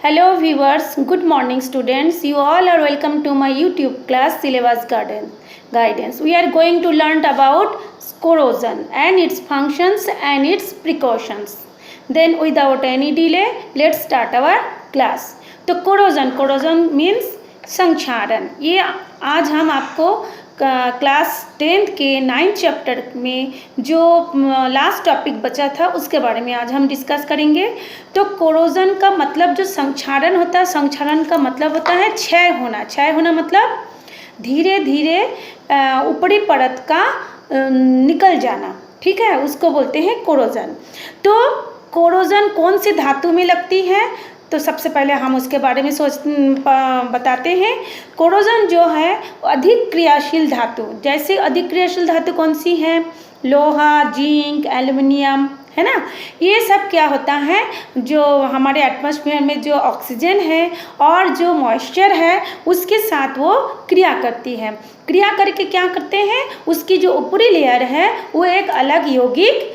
Hello viewers, good morning students. You all are welcome to my YouTube class Syllabus Guidance. We are going to learn about corrosion and its functions and its precautions. Then without any delay, let's start our class. तो corrosion means संक्षारण. ये आज हम आपको class 10th के 9th chapter में जो last topic बचा था उसके बारे में आज हम डिस्कस करेंगे। तो कोरोजन का मतलब जो संक्षारण होता है, संक्षारण का मतलब होता है क्षय होना। क्षय होना मतलब धीरे धीरे ऊपरी परत का निकल जाना, ठीक है, उसको बोलते हैं कोरोजन। तो कोरोजन कौन सी धातु में लगती है, तो सबसे पहले हम उसके बारे में बताते हैं। कोरोजन जो है अधिक क्रियाशील धातु, जैसे अधिक क्रियाशील धातु कौन सी है, लोहा, जिंक, एल्युमिनियम, है ना। ये सब क्या होता है, जो हमारे एटमॉस्फेयर में जो ऑक्सीजन है और जो मॉइस्चर है उसके साथ वो क्रिया करती है। क्रिया करके क्या करते हैं, उसकी जो ऊपरी लेयर है वो एक अलग यौगिक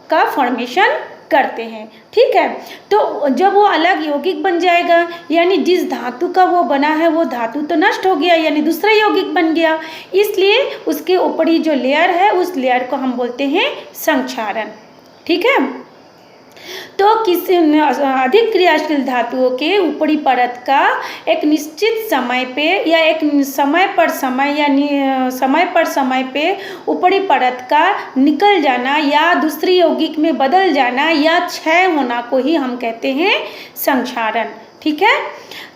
का फॉर्मेशन करते हैं, ठीक है। तो जब वो अलग यौगिक बन जाएगा, यानी जिस धातु का वो बना है वो धातु तो नष्ट हो गया, यानी दूसरा यौगिक बन गया, इसलिए उसके ऊपरी जो लेयर है उस लेयर को हम बोलते हैं संक्षारण, ठीक है। तो किसी अधिक क्रियाशील धातुओं के ऊपरी परत का एक निश्चित समय पे या एक समय पर समय पे ऊपरी परत का निकल जाना या दूसरी यौगिक में बदल जाना या क्षय होना को ही हम कहते हैं संक्षारण, ठीक है।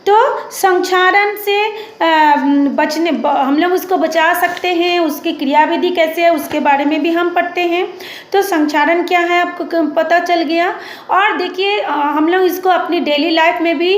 तो संक्षारण से हम लोग उसको बचा सकते हैं, उसकी क्रियाविधि कैसे है उसके बारे में भी हम पढ़ते हैं। तो संक्षारण क्या है आपको पता चल गया। और देखिए हम लोग इसको अपनी डेली लाइफ में भी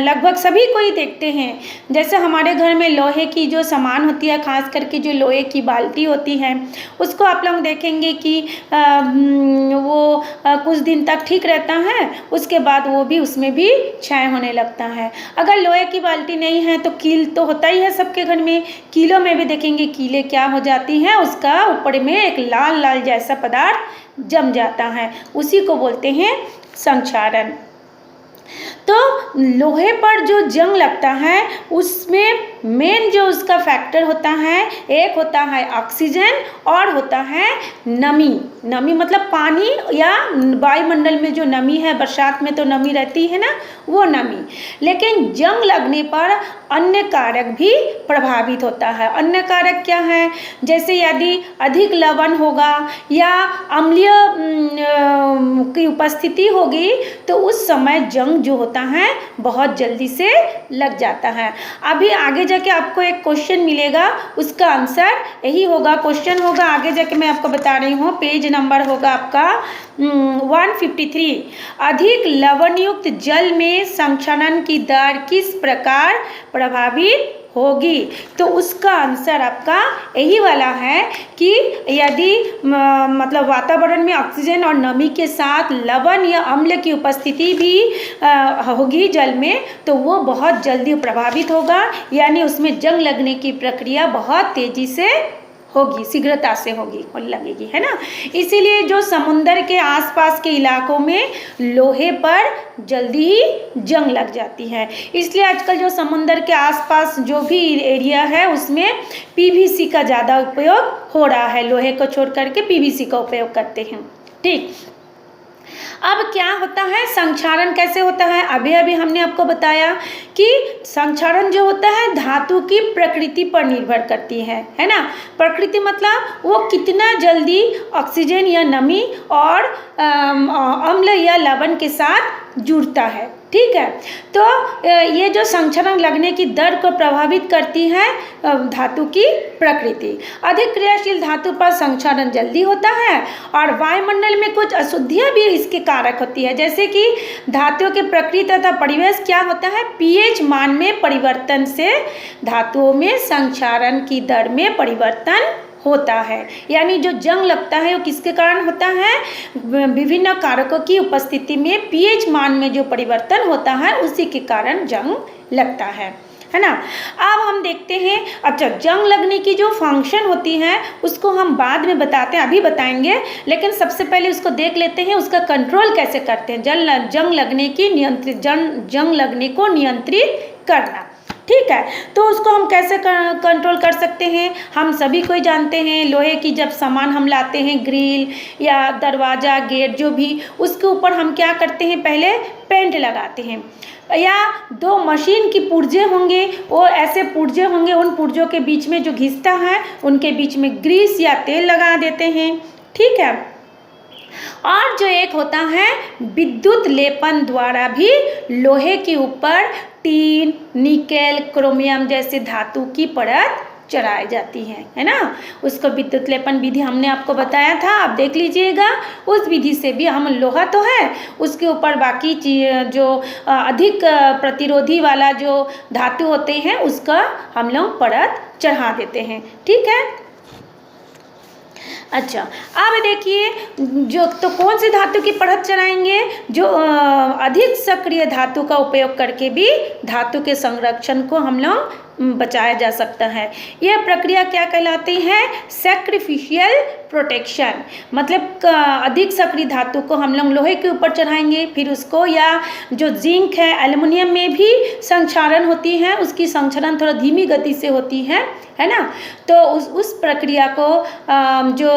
लगभग सभी को ही देखते हैं। जैसे हमारे घर में लोहे की जो सामान होती है, खास करके जो लोहे की बाल्टी होती है, उसको आप लोग देखेंगे कि वो कुछ दिन तक ठीक रहता है, उसके बाद वो भी उसमें भी क्षय होने लगता है। अगर लोहे की बाल्टी नहीं है तो कील तो होता ही है सबके घर में, कीलों में भी देखेंगे कीलें क्या हो जाती हैं, उसका ऊपर में एक लाल लाल जैसा पदार्थ जम जाता है, उसी को बोलते हैं संक्षारण। तो लोहे पर जो जंग लगता है उसमें मेन जो उसका फैक्टर होता है, एक होता है ऑक्सीजन और होता है नमी। नमी मतलब पानी या वायुमंडल में जो नमी है, बरसात में तो नमी रहती है ना, वो नमी। लेकिन जंग लगने पर अन्य कारक भी प्रभावित होता है। अन्य कारक क्या है, जैसे यदि अधिक लवण होगा या अम्लीय की उपस्थिति होगी तो उस समय जंग जो होता है बहुत जल्दी से लग जाता है। अभी आगे जाके आपको एक क्वेश्चन मिलेगा, उसका आंसर यही होगा, क्वेश्चन होगा आगे जाके मैं आपको बता रही हूँ, पेज नंबर होगा आपका 153। अधिक लवणयुक्त जल में संक्षारण की दर किस प्रकार प्रभावित होगी, तो उसका आंसर आपका यही वाला है कि यदि मतलब वातावरण में ऑक्सीजन और नमी के साथ लवण या अम्ल की उपस्थिति भी होगी जल में, तो वो बहुत जल्दी प्रभावित होगा, यानी उसमें जंग लगने की प्रक्रिया बहुत तेजी से होगी, शीघ्रता से होगी और लगेगी, है ना। इसीलिए जो समुंदर के आसपास के इलाकों में लोहे पर जल्दी ही जंग लग जाती है। इसलिए आजकल जो समुंदर के आसपास जो भी एरिया है उसमें पीवीसी का ज़्यादा उपयोग हो रहा है, लोहे को छोड़ करके पीवीसी का उपयोग करते हैं, ठीक। अब क्या होता है, संक्षारण कैसे होता है, अभी अभी हमने आपको बताया कि संक्षारण जो होता है धातु की प्रकृति पर निर्भर करती है ना। प्रकृति मतलब वो कितना जल्दी ऑक्सीजन या नमी और अम्ल या लवण के साथ जुड़ता है, ठीक है। तो ये जो संक्षारण लगने की दर को प्रभावित करती है धातु की प्रकृति। अधिक क्रियाशील धातु पर संक्षारण जल्दी होता है और वायुमंडल में कुछ अशुद्धियाँ भी इसके कारक होती है, जैसे कि धातुओं के प्रकृति तथा परिवेश क्या होता है, पीएच मान में परिवर्तन से धातुओं में संक्षारण की दर में परिवर्तन होता है। यानी जो जंग लगता है वो किसके कारण होता है, विभिन्न कारकों की उपस्थिति में पीएच मान में जो परिवर्तन होता है उसी के कारण जंग लगता है। है ना। अब हम देखते हैं, अच्छा जंग लगने की जो फंक्शन होती है उसको हम बाद में बताते हैं, अभी बताएंगे, लेकिन सबसे पहले उसको देख लेते हैं उसका कंट्रोल कैसे करते हैं। जंग लगने की जंग लगने को नियंत्रित करना, ठीक है। तो उसको हम कैसे कंट्रोल कर सकते हैं, हम सभी कोई जानते हैं, लोहे की जब सामान हम लाते हैं, ग्रिल या दरवाज़ा गेट जो भी, उसके ऊपर हम क्या करते हैं, पहले पेंट लगाते हैं, या दो मशीन की पुर्जे होंगे, वो ऐसे पुर्जे होंगे, उन पुर्जों के बीच में जो घिसता है उनके बीच में ग्रीस या तेल लगा देते हैं, ठीक है। और जो एक होता है विद्युत लेपन द्वारा भी लोहे के ऊपर टीन, निकेल, क्रोमियम जैसे धातु की परत चढ़ाई जाती है ना। उसको विद्युत लेपन विधि हमने आपको बताया था, आप देख लीजिएगा। उस विधि से भी हम लोहा तो है, उसके ऊपर बाकी जो अधिक प्रतिरोधी वाला जो धातु होते हैं उसका हम लोग परत चढ़ा देते हैं, ठीक है। अच्छा अब देखिए, जो तो कौन सी धातु की परत चढ़ाएंगे, जो अधिक सक्रिय धातु का उपयोग करके भी धातु के संरक्षण को हम लोग बचाया जा सकता है। यह प्रक्रिया क्या कहलाती है, सैक्रिफिशियल प्रोटेक्शन। मतलब अधिक सक्रिय धातु को हम लोग लोहे के ऊपर चढ़ाएंगे, फिर उसको, या जो जिंक है, एल्युमिनियम में भी संक्षारण होती है, उसकी संक्षारण थोड़ा धीमी गति से होती है ना। तो उस प्रक्रिया को जो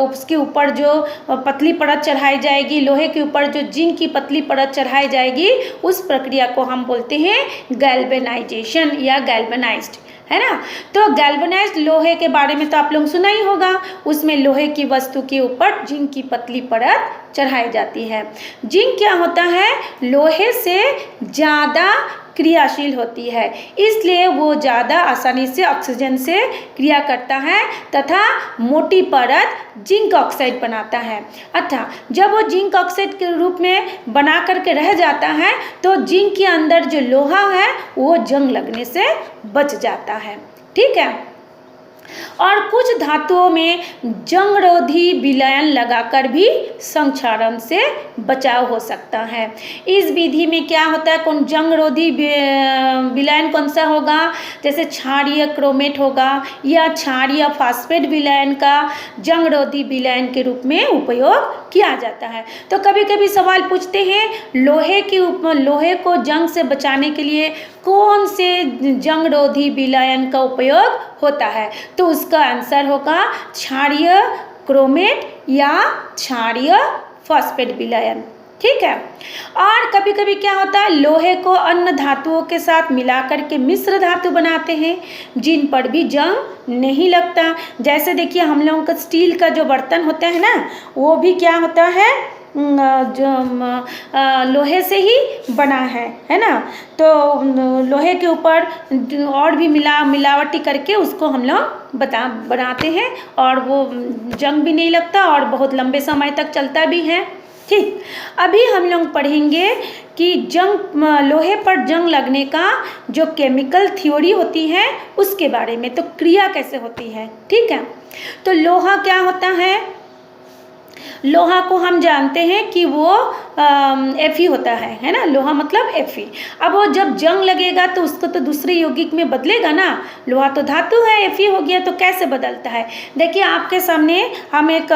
उसके ऊपर जो पतली परत चढ़ाई जाएगी, लोहे के ऊपर जो जिंक की पतली परत चढ़ाई जाएगी, उस प्रक्रिया को हम बोलते हैं गैल्वेनाइजेशन या गैल्वेनाइज्ड, है ना। तो गैल्वेनाइज्ड लोहे के बारे में तो आप लोग सुना ही होगा, उसमें लोहे की वस्तु के ऊपर जिंक की पतली परत चढ़ाई जाती है। जिंक क्या होता है, लोहे से ज़्यादा क्रियाशील होती है, इसलिए वो ज़्यादा आसानी से ऑक्सीजन से क्रिया करता है तथा मोटी परत जिंक ऑक्साइड बनाता है। अच्छा, जब वो जिंक ऑक्साइड के रूप में बना करके रह जाता है तो जिंक के अंदर जो लोहा है वो जंग लगने से बच जाता है, ठीक है। और कुछ धातुओं में जंगरोधी विलयन लगाकर भी संक्षारण से बचाव हो सकता है। इस विधि में क्या होता है, कौन जंगरोधी विलयन कौन सा होगा, जैसे क्षारीय क्रोमेट होगा या क्षारीय फास्फेट विलयन का जंगरोधी विलयन के रूप में उपयोग किया जाता है। तो कभी कभी सवाल पूछते हैं, लोहे को जंग से बचाने के लिए कौन से जंगरोधी विलयन का उपयोग होता है, तो उसका आंसर होगा क्षारीय क्रोमेट या क्षारीय फास्फेट विलयन, ठीक है। और कभी कभी क्या होता है, लोहे को अन्य धातुओं के साथ मिलाकर के मिश्र धातु बनाते हैं जिन पर भी जंग नहीं लगता। जैसे देखिए, हम लोगों का स्टील का जो बर्तन होता है ना, वो भी क्या होता है, जो लोहे से ही बना है ना। तो लोहे के ऊपर और भी मिलावटी करके उसको हम लोग बनाते हैं और वो जंग भी नहीं लगता और बहुत लंबे समय तक चलता भी है, ठीक। अभी हम लोग पढ़ेंगे कि लोहे पर जंग लगने का जो केमिकल थ्योरी होती है उसके बारे में, तो क्रिया कैसे होती है, ठीक है। तो लोहा क्या होता है, लोहा को हम जानते हैं कि वो Fe होता है ना, लोहा मतलब Fe। अब वो जब जंग लगेगा तो उसको तो दूसरे यौगिक में बदलेगा ना, लोहा तो धातु है, Fe हो गया, तो कैसे बदलता है। देखिए, आपके सामने हम एक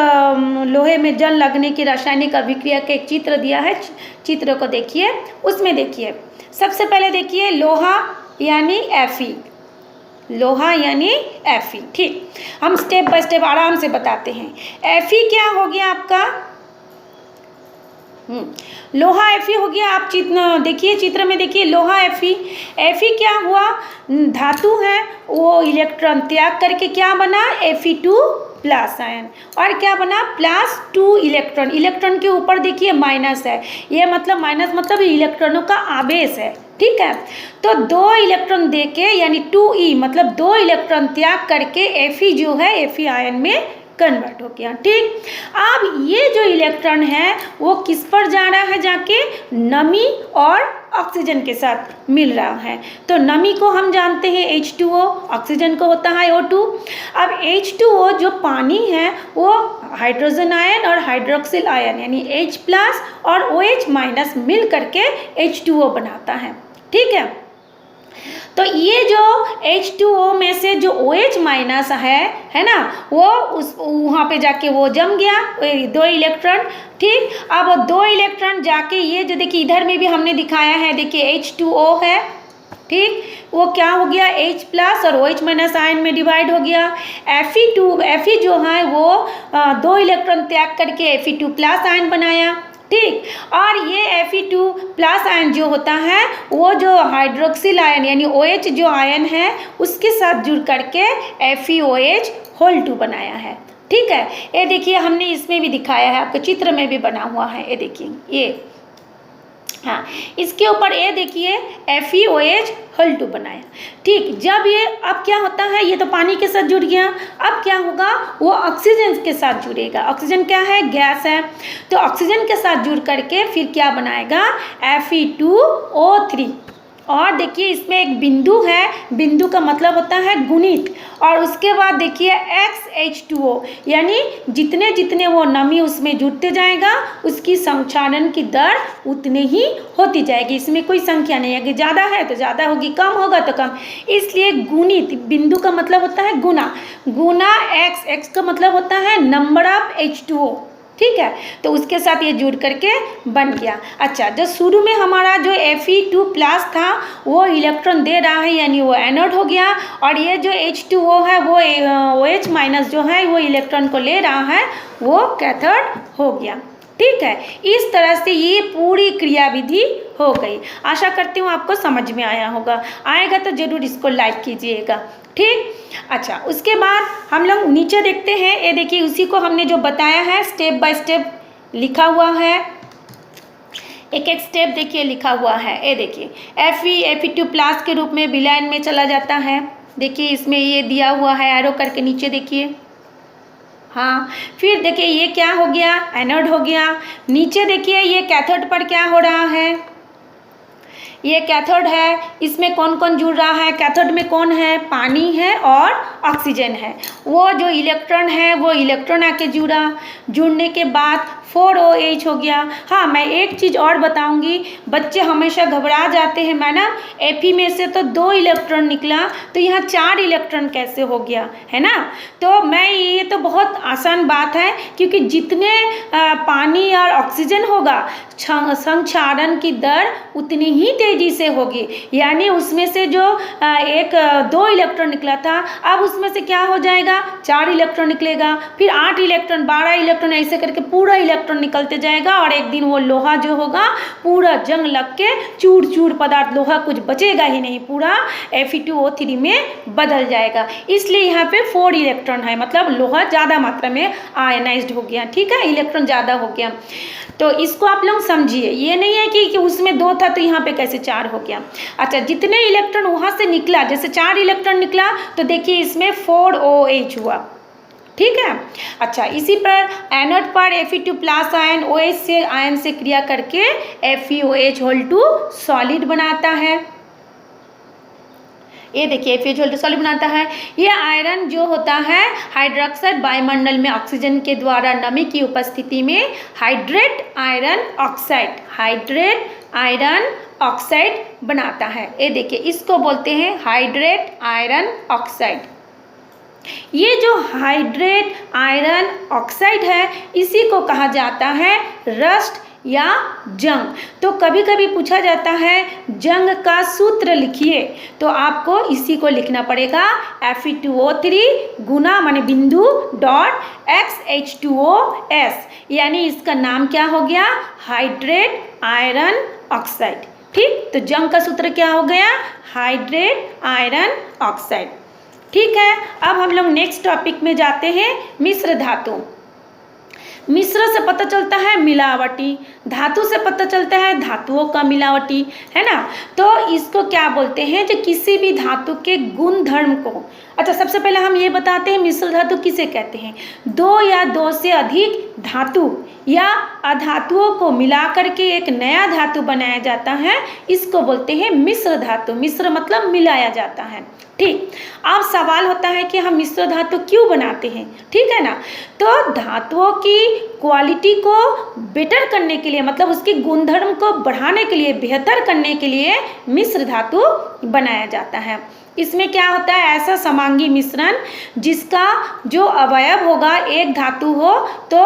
लोहे में जंग लगने की रासायनिक अभिक्रिया का एक चित्र दिया है, चित्र को देखिए। उसमें देखिए, सबसे पहले देखिए लोहा यानी Fe, लोहा यानी Fe, ठीक। हम स्टेप बाय स्टेप आराम से बताते हैं। Fe क्या हो गया आपका, लोहा Fe हो गया। आप देखिए, चित्र में देखिए, लोहा Fe क्या हुआ, धातु है, वो इलेक्ट्रॉन त्याग करके क्या बना, Fe2 प्लस आयन, और क्या बना, +2 इलेक्ट्रॉन। इलेक्ट्रॉन के ऊपर देखिए माइनस है, ये मतलब माइनस मतलब इलेक्ट्रॉनों का आवेश है, ठीक है। तो 2 इलेक्ट्रॉन देके यानी 2e मतलब 2 इलेक्ट्रॉन त्याग करके Fe जो है Fe आयन में कन्वर्ट हो गया, ठीक। अब ये जो इलेक्ट्रॉन है वो किस पर जा रहा है, जाके नमी और ऑक्सीजन के साथ मिल रहा है। तो नमी को हम जानते हैं H2O, ऑक्सीजन को होता है O2। अब H2O जो पानी है वो हाइड्रोजन आयन और हाइड्रोक्सिल आयन यानी H+ और OH- मिल करके H2O बनाता है, ठीक है। तो ये जो H2O में से जो OH माइनस है ना, वो उस वहाँ पे जाके वो जम गया 2 इलेक्ट्रॉन। ठीक, अब 2 इलेक्ट्रॉन जाके ये जो देखिए इधर में भी हमने दिखाया है, देखिए H2O है। ठीक, वो क्या हो गया H प्लस और OH माइनस आयन में डिवाइड हो गया। Fe जो है वो 2 इलेक्ट्रॉन त्याग करके Fe2 प्लस आयन बनाया। ठीक, और ये Fe2 प्लस आयन जो होता है वो जो हाइड्रोक्सिल आयन यानी OH जो आयन है उसके साथ जुड़ करके FeOH होल 2 बनाया है। ठीक है, ये देखिए हमने इसमें भी दिखाया है, आपके चित्र में भी बना हुआ है, ये देखिए ये, हाँ, इसके ऊपर ये देखिए FeOH होल 2 बनाया। ठीक, जब ये अब क्या होता है, ये तो पानी के साथ जुड़ गया, अब क्या होगा, वो ऑक्सीजन के साथ जुड़ेगा। ऑक्सीजन क्या है, गैस है, तो ऑक्सीजन के साथ जुड़ करके फिर क्या बनाएगा, Fe2O3। और देखिए इसमें एक बिंदु है, बिंदु का मतलब होता है गुणित, और उसके बाद देखिए XH2O यानी जितने जितने वो नमी उसमें जुड़ते जाएगा उसकी संक्षारण की दर उतने ही होती जाएगी। इसमें कोई संख्या नहीं है कि ज़्यादा है तो ज़्यादा होगी, कम होगा तो कम, इसलिए गुणित, बिंदु का मतलब होता है गुना, गुना x का मतलब होता है नंबर ऑफ H2O। ठीक है, तो उसके साथ ये जुड़ करके बन गया। अच्छा, जो शुरू में हमारा जो Fe2 प्लस था वो इलेक्ट्रॉन दे रहा है यानी वो एनोड हो गया, और ये जो H2O है वो OH माइनस जो है वो इलेक्ट्रॉन को ले रहा है, वो कैथोड हो गया। ठीक है, इस तरह से ये पूरी क्रियाविधि हो गई। आशा करती हूँ आपको समझ में आया होगा, आएगा तो ज़रूर इसको लाइक कीजिएगा। ठीक, अच्छा, उसके बाद हम लोग नीचे देखते हैं, ये देखिए उसी को हमने जो बताया है स्टेप बाय स्टेप लिखा हुआ है, एक एक स्टेप देखिए लिखा हुआ है। ये देखिए Fe2 प्लस के रूप में विलयन में चला जाता है। देखिए इसमें ये दिया हुआ है एरो करके, नीचे देखिए, हाँ, फिर देखिए ये क्या हो गया, एनोड हो गया। नीचे देखिए ये कैथोड पर क्या हो रहा है, ये कैथोड है, इसमें कौन कौन जुड़ रहा है, कैथोड में कौन है, पानी है और ऑक्सीजन है। वो जो इलेक्ट्रॉन है वो इलेक्ट्रॉन आके जुड़ा, जुड़ने के बाद 4OH हो गया। हाँ, मैं एक चीज़ और बताऊंगी, बच्चे हमेशा घबरा जाते हैं, मैडम Fe में से तो 2 इलेक्ट्रॉन निकला तो यहाँ 4 इलेक्ट्रॉन कैसे हो गया, है ना। तो मैं ये तो बहुत आसान बात है, क्योंकि जितने पानी और ऑक्सीजन होगा संक्षारण की दर उतनी ही तेजी से होगी। यानी उसमें से जो 2 इलेक्ट्रॉन निकला था, अब उसमें से क्या हो जाएगा, 4 इलेक्ट्रॉन निकलेगा, फिर 8 इलेक्ट्रॉन, 12 इलेक्ट्रॉन, ऐसे करके पूरा इलेक्ट्रॉन निकलते जाएगा, और एक दिन वो लोहा जो होगा पूरा जंग लग के चूर चूर पदार्थ, लोहा कुछ बचेगा ही नहीं, पूरा Fe2O3 में बदल जाएगा। इसलिए यहाँ पे 4 इलेक्ट्रॉन है, मतलब लोहा ज़्यादा मात्रा में आयनाइज्ड हो गया। ठीक है, इलेक्ट्रॉन ज़्यादा हो गया, तो इसको आप लोग समझिए, ये नहीं है कि उसमें 2 था तो यहाँ पे कैसे 4 हो गया। अच्छा, जितने इलेक्ट्रॉन वहाँ से निकला, जैसे 4 इलेक्ट्रॉन निकला तो देखिए इसमें 4OH हुआ। ठीक है, अच्छा, इसी पर एनोड पर Fe2 प्लस आयन OH से आयन से क्रिया करके FeOH होल 2 सॉलिड बनाता है। ये देखिए FeOH होल 2 सॉलिड बनाता है। ये आयरन जो होता है हाइड्रोक्साइड वायुमंडल में ऑक्सीजन के द्वारा नमी की उपस्थिति में हाइड्रेट आयरन ऑक्साइड बनाता है। ये देखिए इसको बोलते हैं हाइड्रेट आयरन ऑक्साइड। ये जो हाइड्रेट आयरन ऑक्साइड है इसी को कहा जाता है रस्ट या जंग। तो कभी कभी पूछा जाता है जंग का सूत्र लिखिए, तो आपको इसी को लिखना पड़ेगा, Fe2O3 गुना माने बिंदु डॉट XH2OS, यानी इसका नाम क्या हो गया, हाइड्रेट आयरन ऑक्साइड। ठीक, तो जंग का सूत्र क्या हो गया, हाइड्रेट आयरन ऑक्साइड। ठीक है, अब हम लोग नेक्स्ट टॉपिक में जाते हैं, मिश्र धातु। मिश्र से पता चलता है मिलावटी, धातु से पता चलता है धातुओं का मिलावटी, है ना। तो इसको क्या बोलते हैं, जो किसी भी धातु के गुण धर्म को अच्छा, सबसे पहले हम ये बताते हैं मिश्र धातु किसे कहते हैं। दो या दो से अधिक धातु या अधातुओं को मिलाकर के एक नया धातु बनाया जाता है, इसको बोलते हैं मिश्र धातु। मिश्र मतलब मिलाया जाता है। ठीक, अब सवाल होता है कि हम मिश्र धातु क्यों बनाते हैं, ठीक है ना। तो धातुओं की क्वालिटी को बेटर करने के लिए, मतलब उसके गुणधर्म को बढ़ाने के लिए, बेहतर करने के लिए मिश्र धातु बनाया जाता है। इसमें क्या होता है, ऐसा समांगी मिश्रण जिसका जो अवयव होगा एक धातु हो तो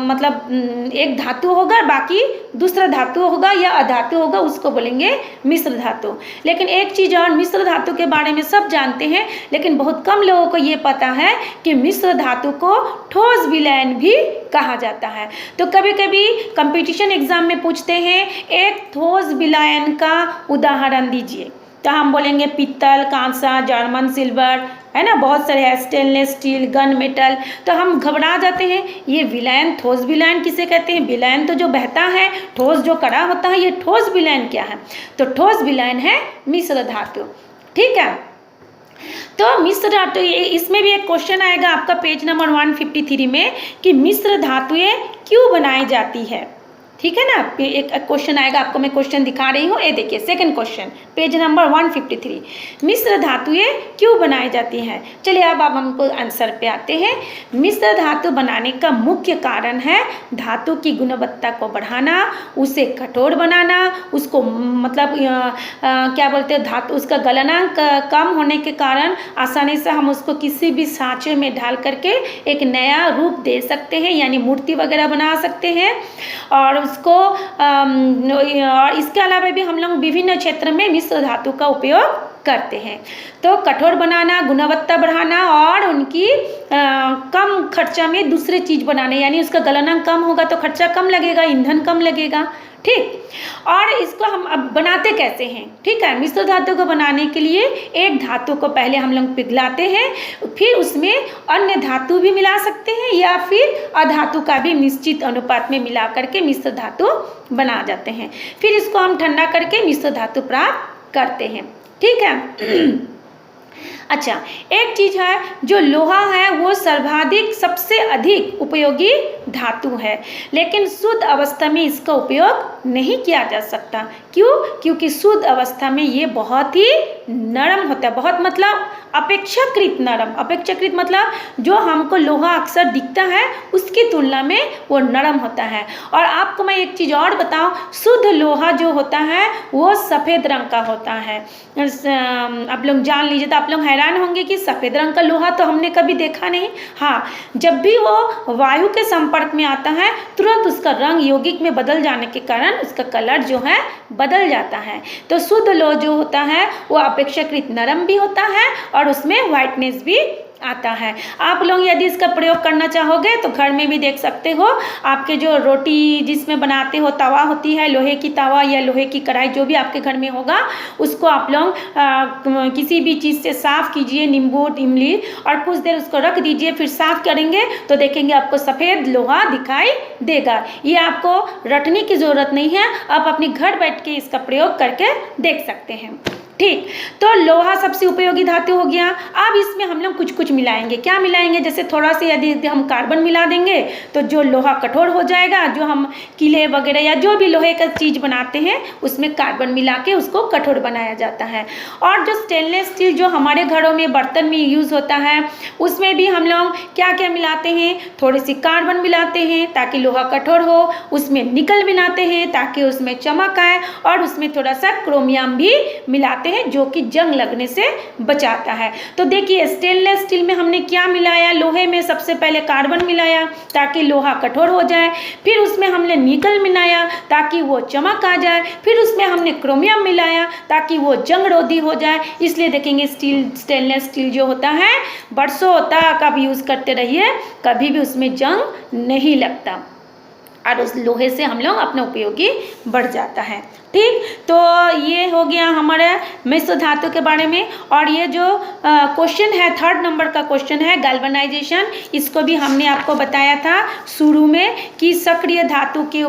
मतलब एक धातु होगा, बाकी दूसरा धातु होगा या अधातु होगा, उसको बोलेंगे मिश्र धातु। लेकिन एक चीज़ और, मिश्र धातु के बारे में सब जानते हैं लेकिन बहुत कम लोगों को ये पता है कि मिश्र धातु को ठोस विलयन भी कहा जाता है। तो कभी कभी कंपटीशन एग्जाम में पूछते हैं एक ठोस विलयन का उदाहरण दीजिए, तो हम बोलेंगे पित्तल, कांसा, जर्मन सिल्वर, है ना, बहुत सारे है, स्टेनलेस स्टील, गन मेटल। तो हम घबरा जाते हैं, ये विलयन, ठोस विलयन किसे कहते हैं। विलयन तो जो बहता है, ठोस जो कड़ा होता है, ये ठोस विलयन क्या है, तो ठोस विलयन है मिश्र धातु। ठीक है, तो मिश्र धातु, इसमें भी एक क्वेश्चन आएगा आपका पेज नंबर 153 में कि मिश्र धातुएं क्यों बनाई जाती है। ठीक है ना, एक क्वेश्चन आएगा, आपको मैं क्वेश्चन दिखा रही हूँ, ये देखिए सेकंड क्वेश्चन, पेज नंबर 153, मिश्र धातुएं क्यों बनाई जाती हैं। चलिए अब हमको आंसर पे आते हैं। मिश्र धातु बनाने का मुख्य कारण है धातु की गुणवत्ता को बढ़ाना, उसे कठोर बनाना, उसको मतलब क्या बोलते हैं, धातु उसका गलनांक कम होने के कारण आसानी से हम उसको किसी भी सांचे में डाल करके एक नया रूप दे सकते हैं, यानी मूर्ति वगैरह बना सकते हैं। और उसको और इसके अलावा भी हम लोग विभिन्न क्षेत्र में मिश्र धातु का उपयोग करते हैं। तो कठोर बनाना, गुणवत्ता बढ़ाना और उनकी कम खर्चा में दूसरे चीज़ बनाने, यानी उसका गलनांक कम होगा तो खर्चा कम लगेगा, ईंधन कम लगेगा। ठीक, और इसको हम अब बनाते कैसे हैं। ठीक है, मिश्र धातु को बनाने के लिए एक धातु को पहले हम लोग पिघलाते हैं, फिर उसमें अन्य धातु भी मिला सकते हैं या फिर अधातु का भी निश्चित अनुपात में मिला करके मिश्र धातु बना जाते हैं। फिर इसको हम ठंडा करके मिश्र धातु प्राप्त करते हैं। ठीक है। अच्छा, एक चीज़ है, जो लोहा है वो सर्वाधिक सबसे अधिक उपयोगी धातु है, लेकिन शुद्ध अवस्था में इसका उपयोग नहीं किया जा सकता। क्यों? क्योंकि शुद्ध अवस्था में ये बहुत ही नरम होता है, बहुत मतलब अपेक्षाकृत नरम। अपेक्षाकृत मतलब जो हमको लोहा अक्सर दिखता है उसकी तुलना में वो नरम होता है। और आपको मैं एक चीज़ और बताऊं, शुद्ध लोहा जो होता है वो सफ़ेद रंग का होता है। आप लोग जान लीजिए, तो आप लोग हैरान होंगे कि सफ़ेद रंग का लोहा तो हमने कभी देखा नहीं। हाँ, जब भी वो वायु के संपर्क में आता है तुरंत उसका रंग यौगिक में बदल जाने के कारण उसका कलर जो है बदल जाता है। तो शुद्ध लोहा जो होता है वो अपेक्षाकृत नरम भी होता है और उसमें वाइटनेस भी आता है। आप लोग यदि इसका प्रयोग करना चाहोगे तो घर में भी देख सकते हो, आपके जो रोटी जिसमें बनाते हो तवा होती है, लोहे की तवा या लोहे की कढ़ाई, जो भी आपके घर में होगा, उसको आप लोग किसी भी चीज़ से साफ़ कीजिए, नींबू इमली, और कुछ देर उसको रख दीजिए, फिर साफ़ करेंगे तो देखेंगे आपको सफ़ेद लोहा दिखाई देगा। ये आपको रटने की ज़रूरत नहीं है, आप अपने घर बैठ के इसका प्रयोग करके देख सकते हैं। ठीक, तो लोहा सबसे उपयोगी धातु हो गया। अब इसमें हम लोग कुछ कुछ मिलाएंगे। क्या मिलाएंगे? जैसे थोड़ा सा यदि हम कार्बन मिला देंगे तो जो लोहा कठोर हो जाएगा, जो हम किले वगैरह या जो भी लोहे का चीज़ बनाते हैं उसमें कार्बन मिला के उसको कठोर बनाया जाता है। और जो स्टेनलेस स्टील जो हमारे घरों में बर्तन में यूज़ होता है उसमें भी हम लोग क्या क्या मिलाते हैं, थोड़ी सी कार्बन मिलाते हैं ताकि लोहा कठोर हो, उसमें निकल मिलाते हैं ताकि उसमें चमक आए, और उसमें थोड़ा सा क्रोमियम भी मिलाते हैं जो कि जंग लगने से बचाता है। तो देखिए स्टेनलेस स्टील में हमने क्या मिलाया, लोहे में सबसे पहले कार्बन मिलाया ताकि लोहा कठोर हो जाए, फिर उसमें हमने निकल मिलाया ताकि वो चमक आ जाए, फिर उसमें हमने क्रोमियम मिलाया ताकि वो जंग रोधी हो जाए। इसलिए देखेंगे स्टेनलेस स्टील जो होता है बरसों तक आप यूज़ करते रहिए, कभी भी उसमें जंग नहीं लगता और उस लोहे से हम लोग अपना उपयोगी बढ़ जाता है। ठीक, तो ये हो गया हमारा मिश्र धातु के बारे में। और ये जो क्वेश्चन है 3rd नंबर का क्वेश्चन है गैल्वेनाइजेशन, इसको भी हमने आपको बताया था शुरू में कि सक्रिय धातु के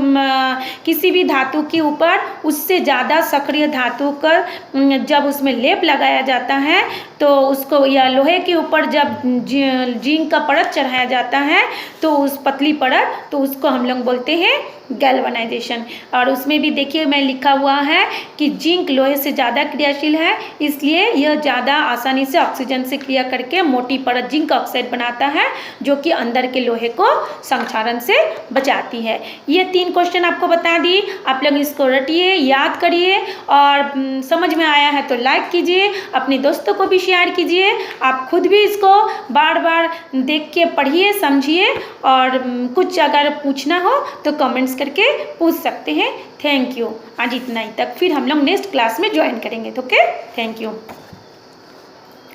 किसी भी धातु के ऊपर उससे ज़्यादा सक्रिय धातु कर जब उसमें लेप लगाया जाता है तो उसको, या लोहे के ऊपर जब जिंक का परत चढ़ाया जाता है तो उस पतली परत, तो उसको हम लोग बोलते हैं गैल्वेनाइजेशन। और उसमें भी देखिए मैं लिखा हुआ है कि जिंक लोहे से ज़्यादा क्रियाशील है, इसलिए यह ज़्यादा आसानी से ऑक्सीजन से क्रिया करके मोटी परत जिंक ऑक्साइड बनाता है जो कि अंदर के लोहे को संक्षारण से बचाती है। ये 3 क्वेश्चन आपको बता दी, आप लोग इसको रटिए, याद करिए, और समझ में आया है तो लाइक कीजिए, अपने दोस्तों को भी शेयर कीजिए। आप खुद भी इसको बार बार देख के पढ़िए, समझिए, और कुछ अगर पूछना हो तो कमेंट्स करके पूछ सकते हैं। थैंक यू, आज इतना ही तक, फिर हम लोग नेक्स्ट क्लास में ज्वाइन करेंगे। तो ओके, थैंक यू।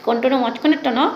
कंटिन्यू मत करना।